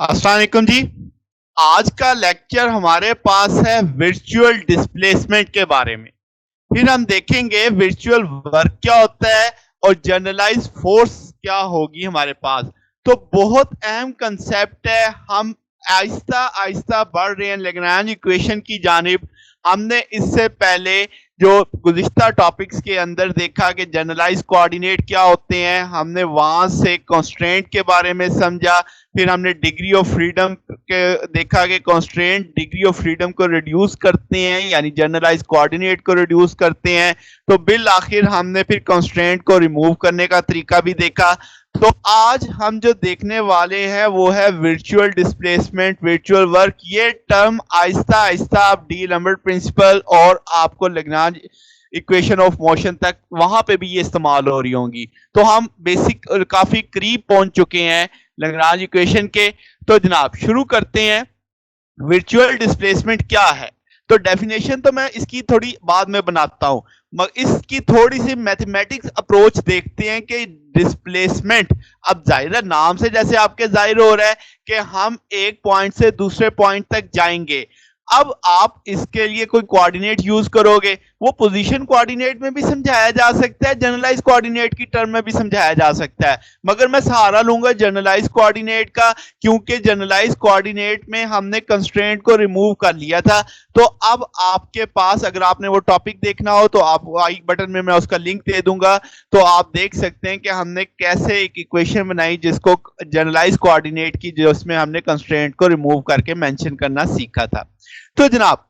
अस्सलाम वालेकुम जी। आज का लेक्चर हमारे पास है वर्चुअल डिस्प्लेसमेंट के बारे में। फिर हम देखेंगे वर्चुअल वर्क क्या होता है और जनरलाइज फोर्स क्या होगी हमारे पास। तो बहुत अहम कंसेप्ट है। हम आहिस्ता आहिस्ता बढ़ रहे हैं लेग्रांज इक्वेशन की जानिब। हमने इससे पहले जो गुज़िश्ता टॉपिक्स के अंदर देखा कि जनरलाइज कोऑर्डिनेट क्या होते हैं, हमने वहां से कंस्ट्रेंट के बारे में समझा। फिर हमने डिग्री ऑफ फ्रीडम के देखा कि कंस्ट्रेंट डिग्री ऑफ फ्रीडम को रिड्यूस करते हैं, यानी जनरलाइज कोऑर्डिनेट को रिड्यूस करते हैं। तो बिल आखिर हमने फिर कंस्ट्रेंट को रिमूव करने का तरीका भी देखा। तो आज हम जो देखने वाले हैं वो है वर्चुअल डिस्प्लेसमेंट, वर्चुअल वर्क। ये टर्म आहिस्ता आहिस्ता आप डी लैम्बर्ट प्रिंसिपल और आपको लेग्रांज इक्वेशन ऑफ मोशन तक वहां पे भी ये इस्तेमाल हो रही होंगी। तो हम बेसिक काफी करीब पहुंच चुके हैं लेग्रांज इक्वेशन के। तो जनाब शुरू करते हैं। वर्चुअल डिस्प्लेसमेंट क्या है? तो डेफिनेशन तो मैं इसकी थोड़ी बाद में बनाता हूं, मगर इसकी थोड़ी सी मैथमेटिक्स अप्रोच देखते हैं कि डिस्प्लेसमेंट, अब जाहिर है नाम से जैसे आपके जाहिर हो रहा है कि हम एक पॉइंट से दूसरे पॉइंट तक जाएंगे। अब आप इसके लिए कोई कोऑर्डिनेट यूज करोगे, वो पोजीशन कोऑर्डिनेट में भी समझाया जा सकता है, जनरलाइज कोऑर्डिनेट की टर्म में भी समझाया जा सकता है, मगर मैं सहारा लूंगा जनरलाइज कोऑर्डिनेट का, क्योंकि जनरलाइज कोऑर्डिनेट में हमने कंस्ट्रेंट को रिमूव कर लिया था। तो अब आपके पास अगर आपने वो टॉपिक देखना हो तो आप आई बटन में मैं उसका लिंक दे दूंगा, तो आप देख सकते हैं कि हमने कैसे एक इक्वेशन बनाई जिसको जनरलाइज कोऑर्डिनेट की, जिसमें हमने कंस्ट्रेंट को रिमूव करके मेंशन करना सीखा था। तो जनाब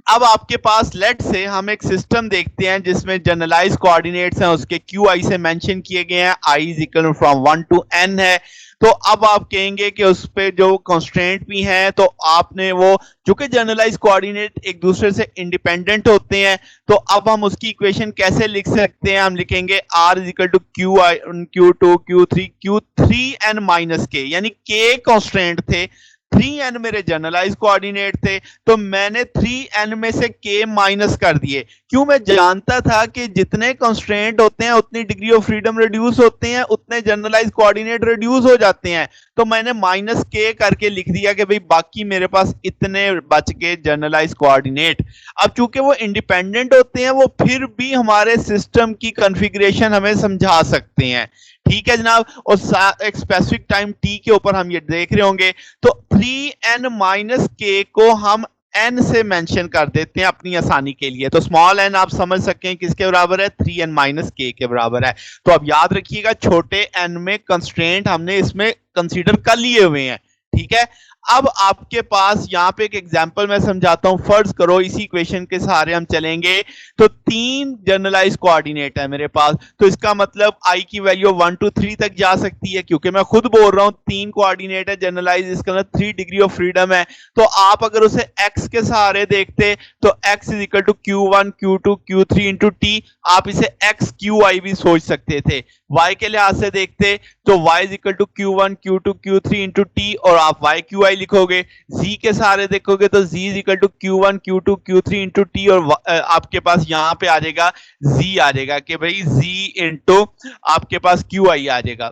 अब आपके पास लेट से हम एक सिस्टम देखते हैं जिसमें जनरलाइज कोऑर्डिनेट्स हैं, उसके क्यू आई से मेंशन किए गए हैं, I is equal from 1 to n है। तो अब आप कहेंगे कि उस पे जो कंस्ट्रेंट भी हैं, तो आपने वो, चूंकि जनरलाइज कोऑर्डिनेट एक दूसरे से इंडिपेंडेंट होते हैं, तो अब हम उसकी इक्वेशन कैसे लिख सकते हैं? हम लिखेंगे r is equal to Q I Q2 Q3 n minus K, यानी के कंस्ट्रेंट थे, 3n मेरे जनरलाइज कोऑर्डिनेट थे, तो मैंने 3n में से k माइनस कर दिए। क्यों? मैं जानता था कि जितने कंस्ट्रेंट होते हैं उतनी डिग्री ऑफ फ्रीडम रिड्यूस होते हैं, उतने जनरलाइज कोऑर्डिनेट रिड्यूस हो जाते हैं। तो मैंने माइनस k करके लिख दिया कि भाई बाकी मेरे पास इतने बच गए जनरलाइज कोऑर्डिनेट। अब चूंकि वो इंडिपेंडेंट होते हैं, वो फिर भी हमारे सिस्टम की कॉन्फ़िगरेशन हमें समझा सकते हैं। ठीक है जनाब, और एक स्पेसिफिक टाइम t के ऊपर हम ये देख रहे होंगे। तो 3n माइनस के को हम n से मेंशन कर देते हैं अपनी आसानी के लिए। तो स्मॉल n आप समझ सकें किसके बराबर है? 3n माइनस के के बराबर है। तो अब याद रखिएगा छोटे n में कंस्ट्रेंट हमने इसमें कंसीडर कर लिए हुए हैं। ठीक है, अब आपके पास यहाँ पे एक एग्जांपल मैं समझाता हूं। फर्ज करो इसी इक्वेशन के सहारे हम चलेंगे, तो 3 जनरलाइज कोऑर्डिनेट है मेरे पास, तो इसका मतलब i की वैल्यू 1 to 3 तक जा सकती है, क्योंकि मैं खुद बोल रहा हूं 3 कोऑर्डिनेट है जनरलाइज, इसका मतलब 3 डिग्री ऑफ फ्रीडम है। तो आप अगर उसे x के सहारे देखते तो x is equal to Q1 Q2 Q3 into T, आप इसे x QI भी सोच सकते थे। y के लिहाज से देखते तो y is equal to Q1 Q2 Q3 into T, और आप y QI लिखोगे। z के सहारे देखोगे तो z is equal to Q1 Q2 Q3 into T, और आपके पास यहाँ पे आ जाएगा z आ जाएगा कि भाई z इंटू आपके पास QI आ जाएगा।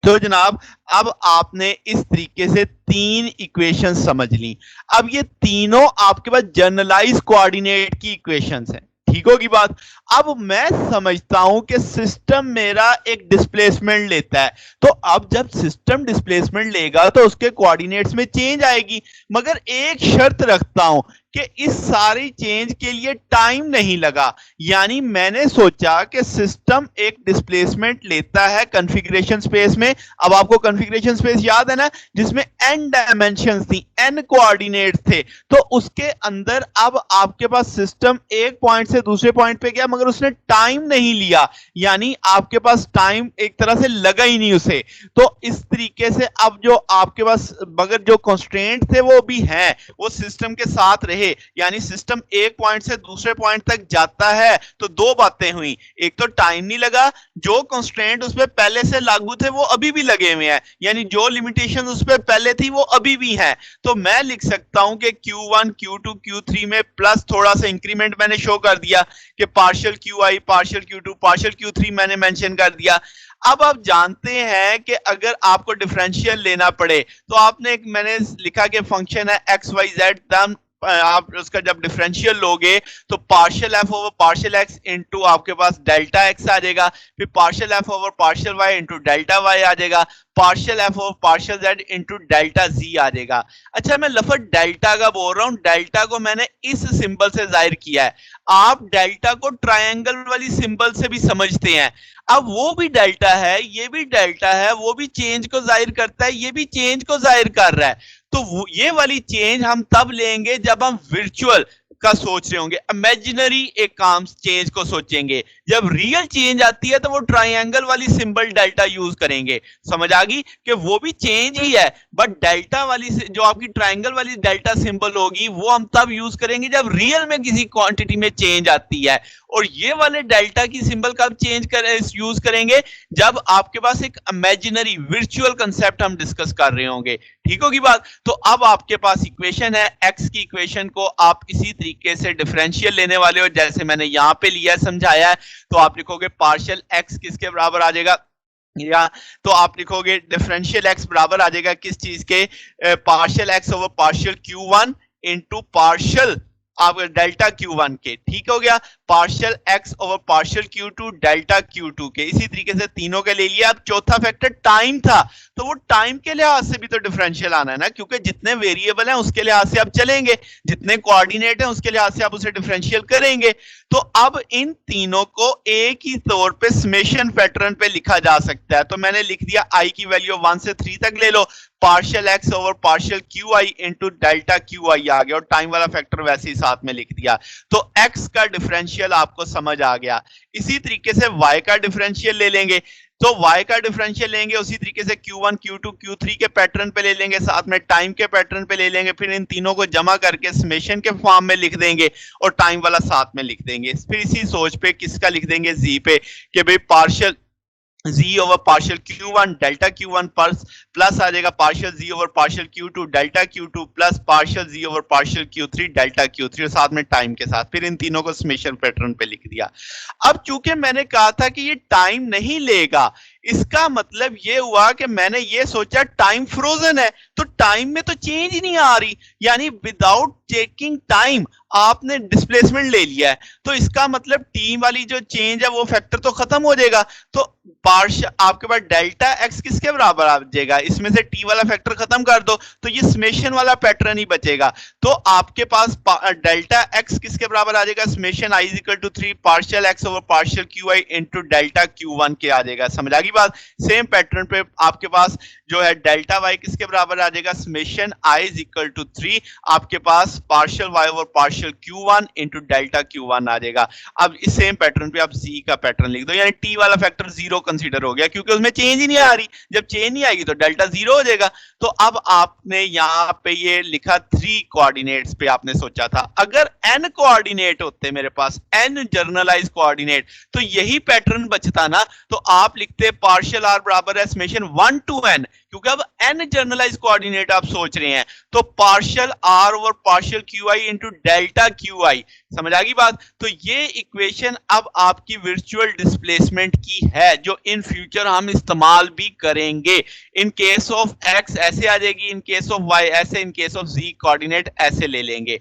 तो जनाब अब आपने इस तरीके से 3 इक्वेशन समझ ली। अब ये तीनों आपके पास जनरलाइज कोऑर्डिनेट की इक्वेशंस हैं, ठीक होगी बात। अब मैं समझता हूं कि सिस्टम मेरा एक डिस्प्लेसमेंट लेता है, तो अब जब सिस्टम डिस्प्लेसमेंट लेगा तो उसके कोऑर्डिनेट्स में चेंज आएगी, मगर एक शर्त रखता हूं कि इस सारी चेंज के लिए टाइम नहीं लगा। यानी मैंने सोचा कि सिस्टम एक डिस्प्लेसमेंट लेता है कॉन्फ़िगरेशन स्पेस में। अब आपको कॉन्फ़िगरेशन स्पेस याद है ना, जिसमें n डायमेंशंस थी, n कोऑर्डिनेट्स थे। तो उसके अंदर अब आपके पास सिस्टम एक पॉइंट से दूसरे पॉइंट पे गया, मगर उसने टाइम नहीं लिया, यानी आपके पास टाइम एक तरह से लगा ही नहीं उसे। तो इस तरीके से अब जो आपके पास मगर जो कंस्ट्रेंट थे वो भी हैं, वो सिस्टम के साथ रहे, यानी सिस्टम एक पॉइंट से दूसरे पॉइंट तक जाता है। तो दो बातें हुई, एक तो टाइम नहीं लगा, जो कंस्ट्रेंट उस पे पहले से लागू थे वो अभी भी लगे हुए हैं, यानी जो लिमिटेशन उस पे पहले थी वो अभी भी है। तो मैं लिख सकता हूं कि Q1 Q2 Q3 में प्लस थोड़ा सा इंक्रीमेंट मैंने शो कर दिया कि partial QI partial Q2 partial Q3 मैंने मेंशन कर दिया। अब आप जानते हैं कि अगर आपको डिफरेंशियल लेना पड़े तो आपने एक मैंने लिखा कि फंक्शन है एक्स वाई जेड, तब आप उसका जब डिफरेंशियल लोगे तो partial F over partial X into आपके पास डेल्टा एक्स आ जाएगा, फिर partial F over partial Y into delta Y आ जाएगा, partial F over partial Z into delta Z आ जाएगा। अच्छा, मैं लफ्ज डेल्टा का बोल रहा हूं, डेल्टा को मैंने इस सिंबल से जाहिर किया है। आप डेल्टा को ट्रायंगल वाली सिंबल से भी समझते हैं। अब वो भी डेल्टा है, ये भी डेल्टा है, वो भी चेंज को जाहिर करता है, ये भी चेंज को जाहिर कर रहा है। तो ये वाली चेंज हम तब लेंगे जब हम वर्चुअल का सोच रहे होंगे, इमेजिनरी एक काम चेंज को सोचेंगे। जब रियल चेंज आती है तो वो ट्रायंगल वाली सिंबल डेल्टा यूज करेंगे। समझ आ गई कि वो भी चेंज ही है, बट डेल्टा वाली जो आपकी ट्रायंगल वाली डेल्टा सिंबल होगी वो हम तब यूज करेंगे जब रियल में किसी क्वांटिटी में चेंज आती है। और ये वाले डेल्टा की सिंबल कब चेंज यूज करेंगे, जब आपके पास एक इमेजिनरी वर्चुअल कंसेप्ट हम डिस्कस कर रहे होंगे। ठीक होगी बात। तो अब आपके पास इक्वेशन है, एक्स की इक्वेशन को आप इसी तरीके से डिफरेंशियल लेने वाले हो जैसे मैंने यहां पे लिया समझाया है। तो आप लिखोगे पार्शियल एक्स किसके बराबर आ जाएगा, या तो आप लिखोगे डिफरेंशियल एक्स बराबर आ जाएगा किस चीज के, partial X over partial Q one into partial आप डेल्टा क्यू वन के। ठीक हो गया, partial X over partial Q two delta Q two के। इसी तरीके से तीनों के ले लिया। अब चौथा फैक्टर टाइम था, तो वो टाइम के लिहाज से भी तो डिफरेंशियल आना है ना, क्योंकि जितने वेरिएबल हैं उसके लिहाज से आप चलेंगे, जितने कोऑर्डिनेट हैं उसके लिहाज से आप उसे डिफरेंशियल करेंगे। तो अब इन तीनों को एक ही तौर पे समेशन पैटर्न पे लिखा जा सकता है। तो मैंने लिख दिया आई की वैल्यू 1 से 3 तक ले लो, partial X over partial Q I into delta Q I आ गया, और टाइम वाला फैक्टर वैसे ही साथ में लिख दिया। तो एक्स का डिफरेंशियल आपको समझ आ गया। इसी तरीके से वाई का डिफरेंशियल ले लेंगे, तो y का डिफरेंशियल लेंगे उसी तरीके से Q1, Q2, Q3 के पैटर्न पे ले लेंगे, साथ में टाइम के पैटर्न पे ले लेंगे, फिर इन तीनों को जमा करके समेशन के फॉर्म में लिख देंगे और टाइम वाला साथ में लिख देंगे। फिर इसी सोच पे किसका लिख देंगे, z पे, कि भाई partial z over partial q1 delta q1 plus आ जाएगा partial z over partial q2 delta q2 plus partial z over partial q3 delta q3 और साथ में टाइम के साथ। फिर इन तीनों को समेशन पैटर्न पे लिख दिया। अब चूंकि मैंने कहा था कि ये टाइम नहीं लेगा, इसका मतलब ये हुआ कि मैंने ये सोचा टाइम फ्रोजन है, तो टाइम में तो चेंज ही नहीं आ रही, यानी विदाउट टेकिंग टाइम आपने डिस्प्लेसमेंट ले लिया है। तो इसका मतलब टी वाली जो चेंज है वो फैक्टर तो खत्म हो जाएगा। तो पार्शियल आपके पास डेल्टा एक्स किसके बराबर आ जाएगा, इसमें से टी वाला फैक्टर खत्म कर दो तो ये समेशन वाला पैटर्न ही बचेगा। तो आपके पास डेल्टा एक्स किसके बराबर आ जाएगा, summation I is equal to 3 partial X over partial Q I into delta Q one के आ जाएगा। समझ आ गई बात। सेम पैटर्न पे आपके पास जो है डेल्टा वाई किसके बराबर आ जाएगा, summation I is equal to 3 आपके पास partial Y over partial Q one into delta Q one आ जाएगा। अब इस सेम पैटर्न पे आप जी का पैटर्न लिख दो, यानी टी वाला फैक्टर जीरो कंसीडर हो गया क्योंकि उसमें चेंज ही नहीं आ रही। जब चेंज नहीं आएगी तो डेल्टा जीरो हो जाएगा। तो अब आपने यहाँ पे ये लिखा 3 कोऑर्डिनेट्स पे आपने सोचा था, अगर n कोऑर्डिनेट होते मेरे पास, n जर्नलाइज कोऑर्डिनेट, तो यही पैटर्न बचता ना। तो आप लिखते पार्शियल आर बराबर है समेशन 1 टू n, क्योंकि अब n जर्नलाइज कोऑर्डिनेट आप सोच रहे हैं, तो partial R over partial Q I into delta Q I. समझ आ गई बात। तो ये इक्वेशन अब आपकी वर्चुअल डिस्प्लेसमेंट की है जो इन फ्यूचर हम इस्तेमाल भी करेंगे। इन केस ऑफ x ऐसे आ जाएगी, इन केस ऑफ y ऐसे, in case of z coordinate ऐसे ले लेंगे।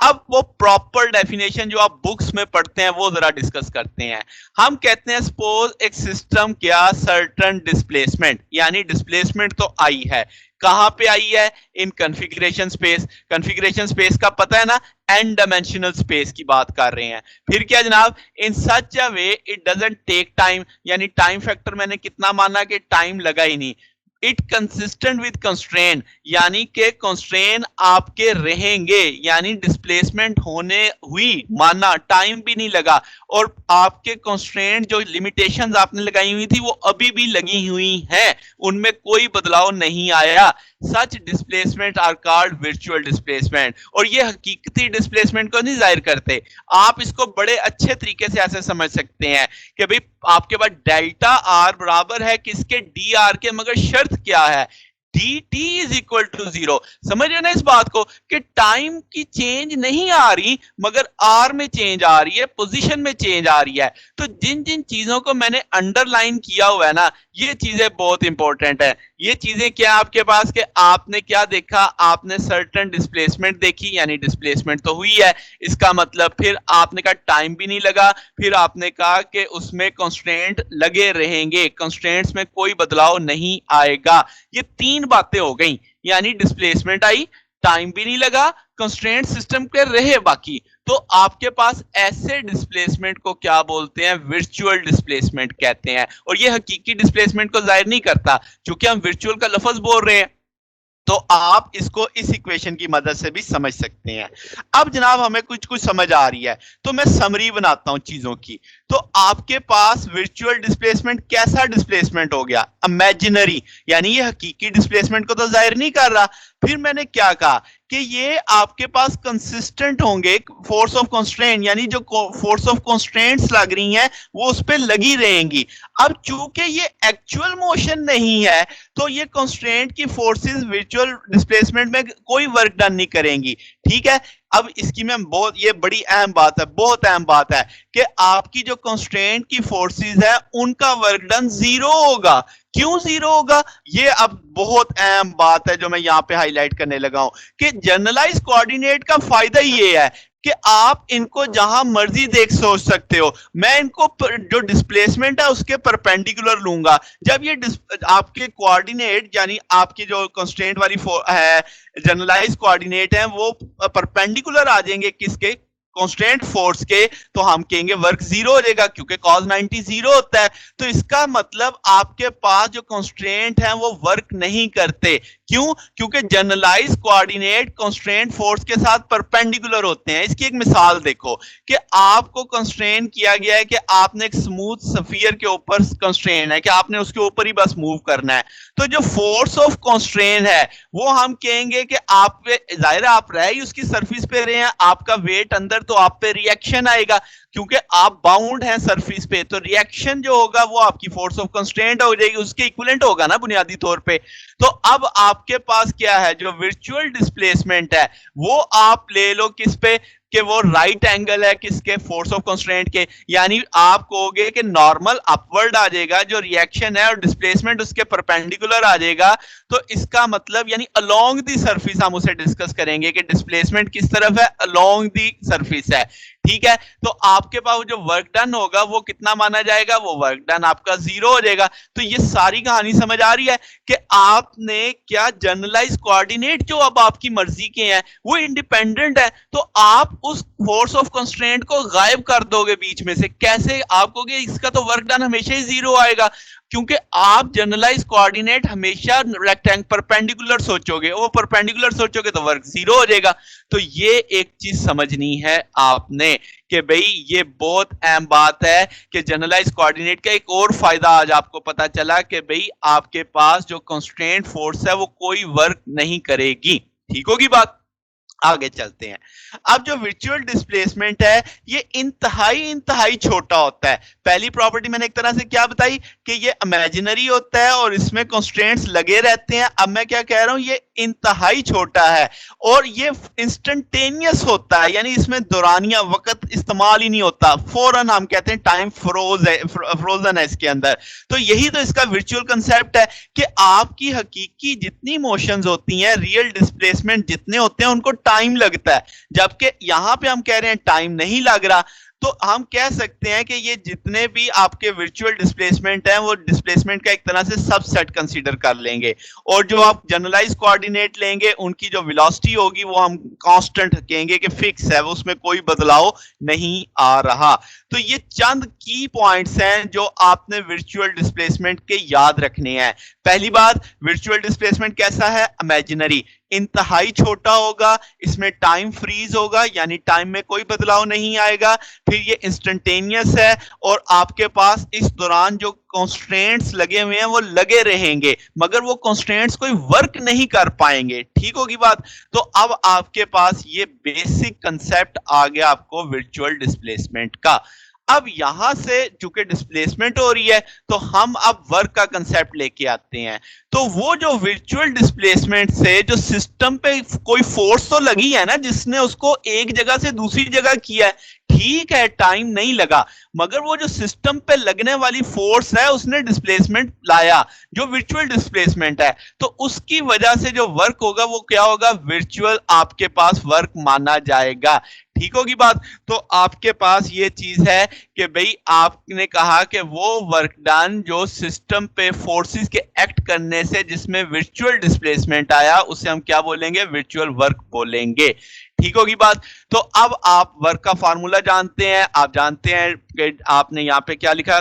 अब वो प्रॉपर डेफिनेशन जो आप बुक्स में पढ़ते हैं वो जरा डिस्कस करते हैं। हम कहते हैं सपोज एक सिस्टम क्या सर्टेन डिस्प्लेसमेंट, यानी डिस्प्लेसमेंट तो आई है, कहां पे आई है, in configuration space. Configuration space का पता है ना, n डायमेंशनल स्पेस की बात कर रहे हैं। फिर क्या जनाब, in such a way it doesn't take time, यानी टाइम फैक्टर मैंने कितना माना कि टाइम लगा ही नहीं। इट कंसिस्टेंट विद कंस्ट्रेन, यानी कि कंस्ट्रेन आपके रहेंगे, यानी डिस्प्लेसमेंट होने हुई, माना टाइम भी नहीं लगा, और आपके कंस्ट्रेंट जो लिमिटेशंस आपने लगाई हुई थी वो अभी भी लगी हुई हैं, उनमें कोई बदलाव नहीं आया। Such displacement are called virtual displacement. और ये हकीकती डिस्प्लेसमेंट को नहीं जाहिर करते। आप इसको बड़े अच्छे तरीके से ऐसे समझ सकते हैं कि भाई आपके पास डेल्टा आर बराबर है किसके, डी आर के, मगर शर्त क्या है, dt इज इक्वल टू 0। समझ रहे हो ना इस बात को कि टाइम की चेंज नहीं आ रही मगर आर में चेंज आ रही है, पोजीशन में चेंज आ रही है। तो जिन जिन चीजों को मैंने अंडरलाइन किया हुआ है ना, ये चीजें बहुत इंपॉर्टेंट है। ये चीजें क्या आपके पास कि आपने क्या देखा, आपने सर्टेन डिस्प्लेसमेंट देखी, यानी डिस्प्लेसमेंट तो हुई है, इसका मतलब फिर आपने कहा टाइम भी नहीं लगा, फिर आपने कहा कि उसमें कंस्ट्रेंट लगे रहेंगे, कंस्ट्रेंट्स में कोई बदलाव नहीं आएगा। ये तीन बातें हो गई, यानी डिस्प्लेसमेंट आई, टाइम भी नहीं लगा, कंस्ट्रेंट सिस्टम के रहे बाकी। तो आपके पास ऐसे डिस्प्लेसमेंट को क्या बोलते हैं, वर्चुअल डिस्प्लेसमेंट कहते हैं। और ये हकीकी डिस्प्लेसमेंट को जाहिर नहीं करता, क्योंकि हम वर्चुअल का लफ्ज बोल रहे हैं। तो आप इसको इस इक्वेशन की मदद से भी समझ सकते हैं। अब जनाब हमें कुछ कुछ समझ आ रही है, तो मैं समरी बनाता हूं चीजों की। तो आपके पास वर्चुअल डिस्प्लेसमेंट कैसा डिस्प्लेसमेंट हो गया, इमेजिनरी, यानी ये हकीकी डिस्प्लेसमेंट को तो जाहिर नहीं कर रहा। फिर मैंने क्या कहा कि ये आपके पास कंसिस्टेंट होंगे, फोर्स ऑफ कंस्ट्रेंट, यानी जो फोर्स ऑफ कंस्ट्रेंट्स लग रही हैं वो उस पर लगी रहेंगी। अब चूंकि ये एक्चुअल मोशन नहीं है, तो ये कंस्ट्रेंट की फोर्सेस वर्चुअल डिस्प्लेसमेंट में कोई वर्क डन नहीं करेंगी। ठीक है, अब इसकी मैं बहुत, ये बड़ी अहम बात है, बहुत अहम बात है कि आपकी जो कंस्ट्रेंट की फोर्सेस है उनका वर्क डन जीरो होगा। क्यों जीरो होगा, ये अब बहुत अहम बात है जो मैं यहां पे हाईलाइट करने लगा हूं कि जनरलाइज कोऑर्डिनेट का फायदा ये है कि आप इनको जहां मर्जी देख सोच सकते हो। मैं इनको जो डिस्प्लेसमेंट है उसके परपेंडिकुलर लूंगा। जब ये आपके कोऑर्डिनेट यानी आपकी जो कंस्ट्रेंट वाली है जनरलाइज कोऑर्डिनेट है वो परपेंडिकुलर आ जाएंगे किसके, कांस्टेंट फोर्स के, तो हम कहेंगे वर्क जीरो हो जाएगा क्योंकि cos 90 जीरो होता है। तो इसका मतलब आपके पास जो कांस्टेंट है वो वर्क नहीं करते। क्यों, क्योंकि जनरलाइज कोऑर्डिनेट कांस्टेंट फोर्स के साथ परपेंडिकुलर होते हैं। इसकी एक मिसाल देखो कि आपको कंस्ट्रेन किया गया है कि आपने एक स्मूथ सफियर के ऊपर कंस्ट्रेन है कि आपने उसके ऊपर ही बस मूव करना है। तो जो फोर्स ऑफ कंस्ट्रेन है वो हम कहेंगे कि आप पे, जाहिर आप रह ही उसकी सरफेस पे रहे हैं, आपका वेट अंदर, तो आप पे रिएक्शन आएगा क्योंकि आप बाउंड हैं सरफेस पे। तो रिएक्शन जो होगा वो आपकी फोर्स ऑफ कंस्ट्रेंट हो जाएगी, उसके इक्विवेलेंट होगा ना बुनियादी तौर पे। तो अब आपके पास क्या है, जो वर्चुअल डिस्प्लेसमेंट है वो आप ले लो किस पे, कि वो राइट एंगल है किसके, फोर्स ऑफ कंस्ट्रेंट के। यानी आप कहोगे कि नॉर्मल अपवर्ड आ जाएगा, जो रिएक्शन है और डिस्प्लेसमेंट उसके परपेंडिकुलर आ जाएगा। तो इसका मतलब यानी अलोंग दी सरफेस हम उसे डिस्कस करेंगे कि डिस्प्लेसमेंट किस तरफ है, अलोंग दी सरफेस है। ठीक है, तो आपके पास जो वर्क डन होगा वो कितना माना जाएगा, वो वर्क डन आपका जीरो हो जाएगा। तो ये सारी कहानी समझ आ रही है कि आपने क्या जनरलाइज कोऑर्डिनेट जो अब आपकी मर्जी के हैं वो इंडिपेंडेंट है, तो आप उस फोर्स ऑफ कंस्ट्रेंट को गायब कर दोगे बीच में से। कैसे, आप कहोगे इसका तो वर्क डन हमेशा ही जीरो आएगा, क्योंकि आप जनरलाइज कोऑर्डिनेट हमेशा रेक्टेंगल परपेंडिकुलर सोचोगे, वो परपेंडिकुलर सोचोगे तो वर्क जीरो हो जाएगा। तो ये एक चीज समझनी है आपने कि भाई ये बहुत अहम बात है कि जनरलाइज कोऑर्डिनेट का एक और फायदा आज आपको पता चला कि भाई आपके पास जो कंस्ट्रेंट फोर्स है वो कोई वर्क नहीं करेगी। ठीक होगी बात, आगे चलते हैं। अब जो वर्चुअल डिस्प्लेसमेंट है ये इंतहाई छोटा होता है। पहली प्रॉपर्टी मैंने एक तरह से क्या बताई कि ये इमेजिनरी होता है और इसमें कंस्ट्रेंट्स लगे रहते हैं। अब मैं क्या कह रहा हूं, ये इंतहाई छोटा है और ये इंस्टेंटेनियस होता है, यानी इसमें दौरानिया वक्त इस्तेमाल ही नहीं होता, फौरन हम कहते हैं टाइम फ्रोजन है इसके अंदर। तो यही तो इसका वर्चुअल कंसेप्ट है कि आपकी हकीकी जितनी मोशंस होती हैं, रियल डिस्प्लेसमेंट जितने होते हैं उनको टाइम लगता है, जबकि यहां पे हम कह रहे हैं टाइम नहीं लग रहा। तो हम कह सकते हैं कि ये जितने भी आपके वर्चुअल डिस्प्लेसमेंट हैं वो डिस्प्लेसमेंट का एक तरह से सबसेट कंसीडर कर लेंगे, और जो आप जनरलाइज कोऑर्डिनेट लेंगे उनकी जो वेलोसिटी होगी वो हम कांस्टेंट कहेंगे कि फिक्स है, उसमें कोई बदलाव नहीं आ रहा। तो ये चंद की पॉइंट्स हैं जो आपने वर्चुअल डिस्प्लेसमेंट के याद रखने हैं। पहली बात, वर्चुअल डिस्प्लेसमेंट कैसा है, इमेजिनरी, इंतहाई छोटा होगा, इसमें टाइम फ्रीज होगा यानी टाइम में कोई बदलाव नहीं आएगा। फिर ये इंस्टेंटेनियस है और आपके पास इस दौरान जो कंस्ट्रेंट्स लगे हुए हैं वो लगे रहेंगे मगर वो कंस्ट्रेंट्स कोई वर्क नहीं कर पाएंगे। ठीक होगी बात। तो अब आपके पास ये बेसिक कंसेप्ट आ गया आपको वर्चुअल डिस्प्लेसमेंट का। अब यहां से चूंकि डिस्प्लेसमेंट हो रही है तो हम अब वर्क का कंसेप्ट लेके आते हैं। तो वो जो वर्चुअल डिस्प्लेसमेंट से जो सिस्टम पे कोई फोर्स तो लगी है ना, जिसने उसको एक जगह से दूसरी जगह किया है, ठीक है टाइम नहीं लगा, मगर वो जो सिस्टम पे लगने वाली फोर्स है उसने डिस्प्लेसमेंट लाया, जो वर्चुअल डिस्प्लेसमेंट है। तो उसकी वजह से जो वर्क होगा वो क्या होगा, वर्चुअल आपके पास वर्क माना जाएगा। ठीक होगी बात। तो आपके पास ये चीज है कि भाई आपने कहा कि वो वर्क डन जो सिस्टम पे फोर्सेस के एक्ट करने से जिसमें वर्चुअल डिस्प्लेसमेंट आया, उसे हम क्या बोलेंगे, वर्चुअल वर्क बोलेंगे। ठीक होगी बात। तो अब आप वर्क का फार्मूला जानते हैं, आप जानते हैं कि आपने यहाँ पे क्या लिखा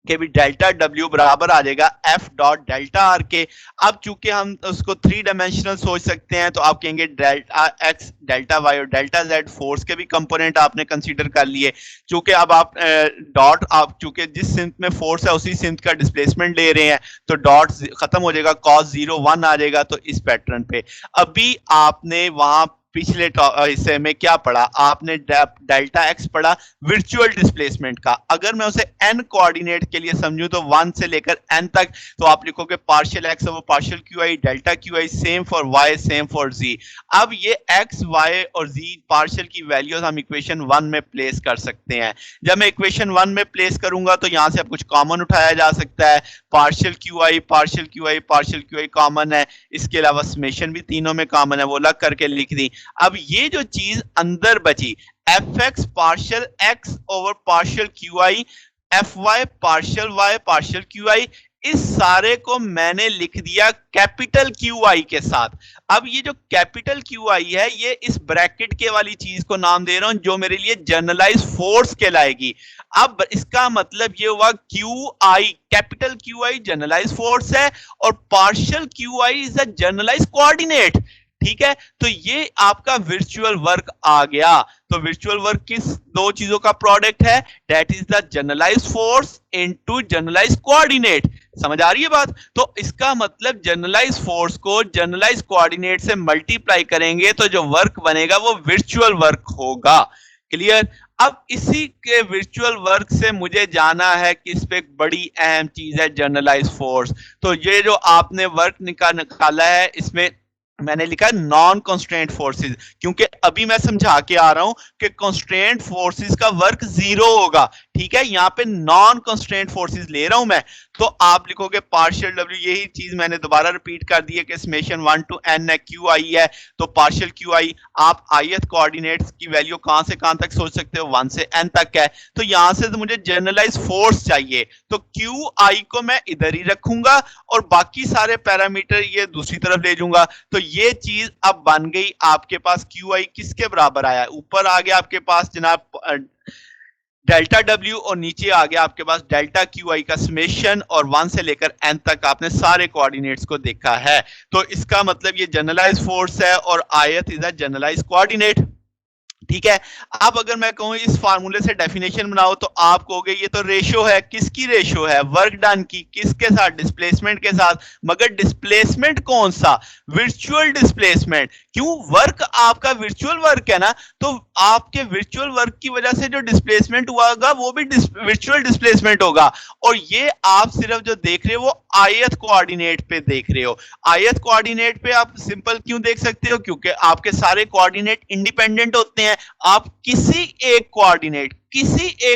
कि भी डेल्टा डब्ल्यू बराबर आ जाएगा एफ डॉट डेल्टा आर के। अब चूंकि हम उसको थ्री डायमेंशनल सोच सकते हैं तो आप कहेंगे डेल्टा एक्स डेल्टा वाई और डेल्टा जेड फोर्स के भी कंपोनेंट आपने कंसीडर कर लिए। चूंकि अब आप डॉट, आप चूंकि जिस सिंथ में फोर्स है उसी सिंथ का डिस्प्लेसमेंट ले रहे हैं तो डॉट खत्म हो जाएगा, कॉस 0 1 आ जाएगा। तो इस पैटर्न पे अभी आपने वहां पिछले हिस्से में क्या पढ़ा आपने, डेल्टा एक्स पढ़ा वर्चुअल डिस्प्लेसमेंट का। अगर मैं उसे एन कोऑर्डिनेट के लिए समझूं तो 1 से लेकर एन तक, तो आप लिखोगे partial X over partial Q I delta Q I, same for Y same for Z. अब ये एक्स वाई और जी पार्शियल की वैल्यूज हम इक्वेशन 1 में प्लेस कर सकते हैं। जब मैं इक्वेशन 1 में प्लेस करूंगा तो यहां से अब कुछ कॉमन उठाया जा सकता है, पार्शियल क्यू आई पार्शियल क्यू आई पार्शियल क्यू आई कॉमन है, इसके अलावा समेशन भी तीनों में कॉमन है, वो अलग करके लिख दी। अब ये जो चीज अंदर बची, F X partial X over partial Q I, F Y partial Q I, इस सारे को मैंने लिख दिया कैपिटल क्यू आई के साथ। अब ये जो कैपिटल क्यू आई है, ये इस ब्रैकेट के वाली चीज को नाम दे रहा हूं जो मेरे लिए जनरलाइज फोर्स कहलाएगी। अब इसका मतलब ये हुआ Q I, capital Q I generalize force है और partial Q I is a generalize coordinate. ठीक है, तो ये आपका वर्चुअल वर्क आ गया। तो वर्चुअल वर्क किस दो चीजों का प्रोडक्ट है, that is the generalize force into generalize coordinate. समझ आ रही है बात। तो इसका मतलब जनरलाइज फोर्स को जनरलाइज कोऑर्डिनेट से मल्टीप्लाई करेंगे तो जो वर्क बनेगा वो वर्चुअल वर्क होगा। क्लियर। अब इसी के वर्चुअल वर्क से मुझे जाना है कि इस पे एक बड़ी अहम चीज है जनरलाइज फोर्स। तो ये जो आपने वर्क निकाला है इसमें मैंने लिखा नॉन कॉन्स्ट्रेंट फोर्सेस, क्योंकि अभी मैं समझा के आ रहा हूं कि कॉन्स्ट्रेंट फोर्सेस का वर्क 0 होगा। ठीक है, यहां पे नॉन कॉन्स्ट्रेंट फोर्सेस ले रहा हूं मैं। तो आप लिखोगे पार्शियल डब्ल्यू, यही चीज मैंने दोबारा रिपीट कर दी है कि समेशन 1 टू एन है, क्यू आई है, तो पार्शियल क्यू आई आप ith कोऑर्डिनेट्स की वैल्यू कहां से कहां तक सोच सकते हो, 1 से n तक है। तो यहां से तो मुझे जनरलाइज फोर्स चाहिए, तो क्यू आई को मैं इधर ही रखूंगा और बाकी सारे पैरामीटर ये दूसरी तरफ ले जाऊंगा। तो ये चीज अब बन गई आपके पास, क्यू आई किसके बराबर आया, ऊपर आ गया आपके पास जनाब डेल्टा डब्ल्यू और नीचे आ गया आपके पास डेल्टा क्यू आई का समेशन, और 1 से लेकर n तक आपने सारे कोऑर्डिनेट्स को देखा है। तो इसका मतलब ये जनरलाइज फोर्स है और आयत इज अ जनरलाइज कोऑर्डिनेट। ठीक है, अब अगर मैं कहूं इस फार्मूले से डेफिनेशन बनाओ तो आप कहोगे ये तो रेशो है, किसकी रेशो है, वर्क डन की, किसके साथ, डिस्प्लेसमेंट के साथ। मगर डिस्प्लेसमेंट कौन सा, वर्चुअल डिस्प्लेसमेंट। क्यों, वर्क आपका वर्चुअल वर्क है ना, तो आपके वर्चुअल वर्क की वजह से जो डिस्प्लेसमेंट हुआ होगा वो भी वर्चुअल डिस्प्लेसमेंट होगा। और ये आप सिर्फ जो देख रहे हो वो आयत कोऑर्डिनेट पे देख रहे हो। आयत कोऑर्डिनेट पे आप सिंपल क्यों देख सकते हो, क्योंकि आपके सारे कोऑर्डिनेट इंडिपेंडेंट होते हैं। आप किसी एक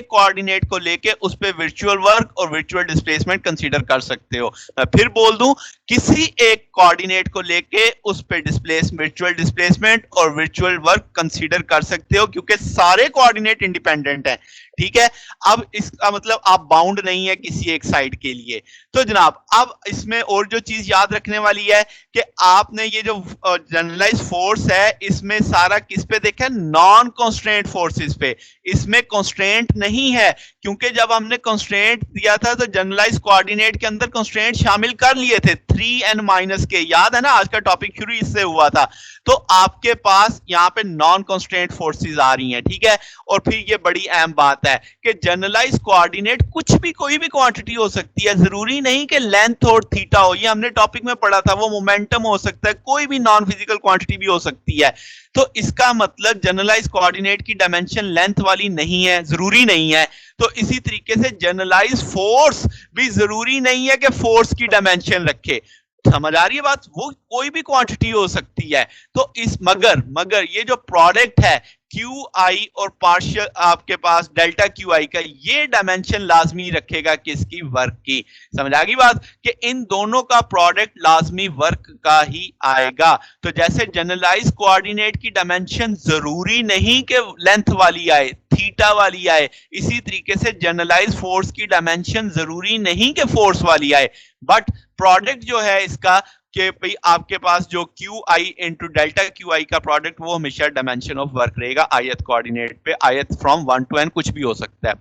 कोऑर्डिनेट को लेके उस पे वर्चुअल वर्क और वर्चुअल डिस्प्लेसमेंट कंसीडर कर सकते हो। मैं फिर बोल दूं, किसी एक कोऑर्डिनेट को लेके उस पे वर्चुअल डिस्प्लेसमेंट और वर्चुअल वर्क कंसीडर कर सकते हो, क्योंकि सारे कोऑर्डिनेट इंडिपेंडेंट हैं। ठीक है, अब इसका मतलब आप बाउंड नहीं है किसी एक साइड के लिए। तो जनाब अब इसमें और जो चीज याद रखने वाली है कि आपने ये जो जनरलाइज फोर्स है इसमें सारा किस पे देखा, नॉन कॉन्स्ट्रेंट फोर्सेस पे। इसमें कॉन्स्ट्रेंट नहीं है, क्योंकि जब हमने कॉन्स्ट्रेंट दिया था तो जनरलाइज कोऑर्डिनेट के अंदर कॉन्स्ट्रेंट शामिल कर लिए थे 3n- के, याद है ना, आज का टॉपिक शुरू इससे हुआ था। तो आपके पास यहाँ पे नॉन कॉन्स्ट्रेंट फोर्सेस आ रही हैं। ठीक है, और फिर ये बड़ी अहम बात है कि जनरलाइज कोऑर्डिनेट कुछ भी, कोई भी क्वांटिटी हो सकती है, जरूरी नहीं कि लेंथ और थीटा हो, ये हमने टॉपिक में पढ़ा था। वो मोमेंटम हो सकता है, कोई भी नॉन फिजिकल क्वांटिटी भी हो सकती है। तो इसका मतलब जनरलाइज कोऑर्डिनेट की डायमेंशन लेंथ वाली नहीं है, जरूरी नहीं है। तो इसी तरीके से जनरलाइज फोर्स भी जरूरी नहीं है कि फोर्स की डायमेंशन रखे। समझ आ रही है बात? वो कोई भी क्वांटिटी हो सकती है। तो इस मगर ये जो प्रोडक्ट है क्यू आई और पार्शियल आपके पास डेल्टा क्यू आई का, ये डायमेंशन लाजमी रखेगा किसकी? वर्क की। समझ आ गई बात कि इन दोनों का प्रोडक्ट लाजमी वर्क का ही आएगा। तो जैसे जनरलाइज कोऑर्डिनेट की डायमेंशन जरूरी नहीं कि लेंथ वाली आए, थीटा वाली आए, इसी तरीके से जनरलाइज फोर्स की डायमेंशन जरूरी नहीं कि फोर्स वाली आए, बट प्रोडक्ट जो है इसका कि भाई आपके पास जो Q I into delta Q आई का प्रोडक्ट वो हमेशा डायमेंशन ऑफ वर्क रहेगा आयत कोऑर्डिनेट पे। आयत फ्रॉम 1 to n कुछ भी हो सकता है।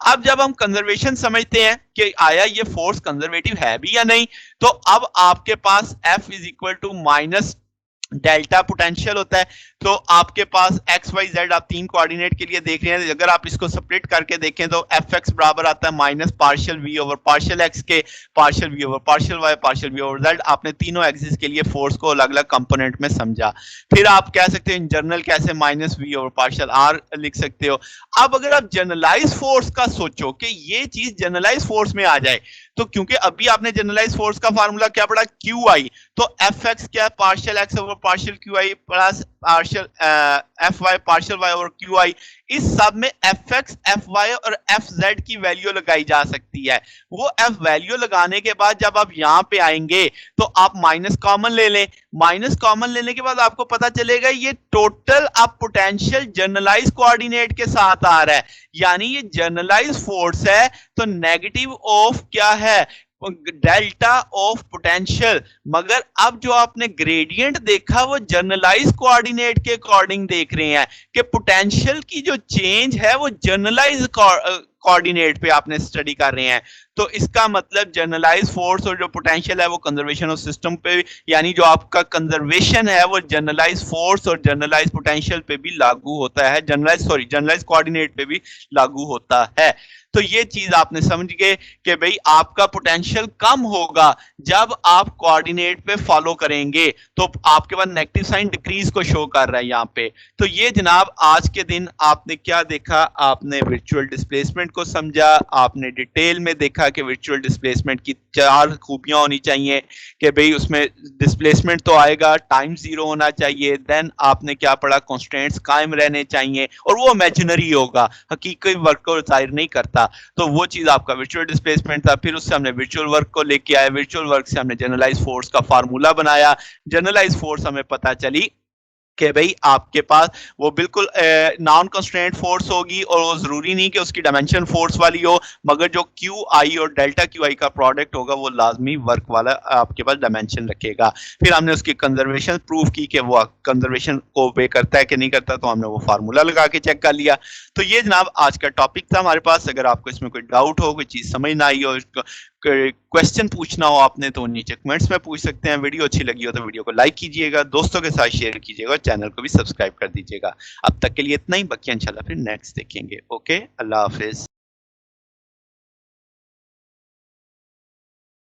अब जब हम कंजर्वेशन समझते हैं कि आया ये फोर्स कंजर्वेटिव है भी या नहीं, तो अब आपके पास F is equal to minus delta potential होता है। तो आपके पास एक्स वाई जेड आप तीन कोऑर्डिनेट के लिए देख रहे हैं, अगर आप इसको स्प्लिट करके देखें तो एफ एक्स बराबर आता है minus partial V over partial X के, partial V over partial Y, partial V over Z. आपने तीनों एक्सिस के लिए फोर्स को अलग अलग कंपोनेंट में समझा। फिर आप कह सकते हो इन जनरल कैसे minus V over partial R लिख सकते हो। अब अगर आप जनरलाइज फोर्स का सोचो कि ये चीज जनरलाइज फोर्स में आ जाए, तो क्योंकि अभी आपने जनरलाइज फोर्स का फार्मूला क्या पढ़ा? Q I. तो एफ एक्स क्या है? Partial X over partial Q I plus partial F Y partial Y over Q I. इस सब में एफ एक्स, एफ वाई और एफ जेड की वैल्यू लगाई जा सकती है। वो एफ वैल्यू लगाने के बाद जब आप यहां पे आएंगे तो आप माइनस कॉमन ले लें। माइनस कॉमन लेने के बाद आपको पता चलेगा ये टोटल अब पोटेंशियल जनरलाइज कोऑर्डिनेट के साथ आ रहा है, यानी ये जनरलाइज फोर्स है। तो नेगेटिव ऑफ क्या है? Delta of potential. मगर अब जो आपने ग्रेडियंट देखा वो जनरलाइज कोऑर्डिनेट के अकॉर्डिंग देख रहे हैं कि पोटेंशियल की जो चेंज है वो जनरलाइज कोऑर्डिनेट पे आपने स्टडी कर रहे हैं। तो इसका मतलब जनरलाइज फोर्स और जो पोटेंशियल है वो कंजर्वेशन ऑफ सिस्टम पे, यानी जो आपका कंजर्वेशन है वो जनरलाइज फोर्स और जनरलाइज पोटेंशियल पे भी लागू होता है, जनरलाइज कोऑर्डिनेट पे भी लागू होता है। तो ये चीज आपने समझ गए कि भाई आपका पोटेंशियल कम होगा जब आप कोऑर्डिनेट पे फॉलो करेंगे, तो आपके पास नेगेटिव साइन डिक्रीज को शो कर रहा है यहाँ पे। तो ये जनाब आज के दिन आपने क्या देखा? आपने वर्चुअल डिस्प्लेसमेंट को समझा, आपने डिटेल में देखा कि वर्चुअल डिस्प्लेसमेंट की चार खूबियां होनी चाहिए कि भाई उसमें डिस्प्लेसमेंट तो आएगा, टाइम जीरो होना चाहिए, देन आपने क्या पढ़ा? कॉन्स्टेंट्स कायम रहने चाहिए और वो इमेजिनरी होगा, हकीकी वर्क को जाहिर नहीं करता। तो वो चीज आपका वर्चुअल डिस्प्लेसमेंट था। फिर उससे हमने वर्चुअल वर्क को लेके आए, वर्चुअल वर्क से हमने जनरलाइज फोर्स का फार्मूला बनाया। जनरलाइज फोर्स हमें पता चली कि भाई आपके पास वो बिल्कुल नॉन कंस्ट्रेंट फोर्स होगी और वो जरूरी नहीं कि उसकी डायमेंशन फोर्स वाली हो, मगर जो क्यू आई और डेल्टा क्यू आई का प्रोडक्ट होगा वो लाजमी वर्क वाला आपके पास डायमेंशन रखेगा। फिर हमने उसकी कंजर्वेशन प्रूव की कि वो कंजर्वेशन को ओबे करता है कि नहीं करता, तो हमने वो फार्मूला लगा के चेक कर लिया। तो ये जनाब आज का टॉपिक था हमारे पास। अगर आपको इसमें कोई डाउट हो, कोई चीज समझ ना आई हो, क्वेश्चन पूछना हो आपने, तो नीचे कमेंट्स में पूछ सकते हैं। वीडियो अच्छी लगी हो तो वीडियो को लाइक कीजिएगा, दोस्तों के साथ शेयर कीजिएगा, चैनल को भी सब्सक्राइब कर दीजिएगा। अब तक के लिए इतना ही, बाकी इंशाल्लाह फिर नेक्स्ट देखेंगे। ओके, अल्लाह हाफिज।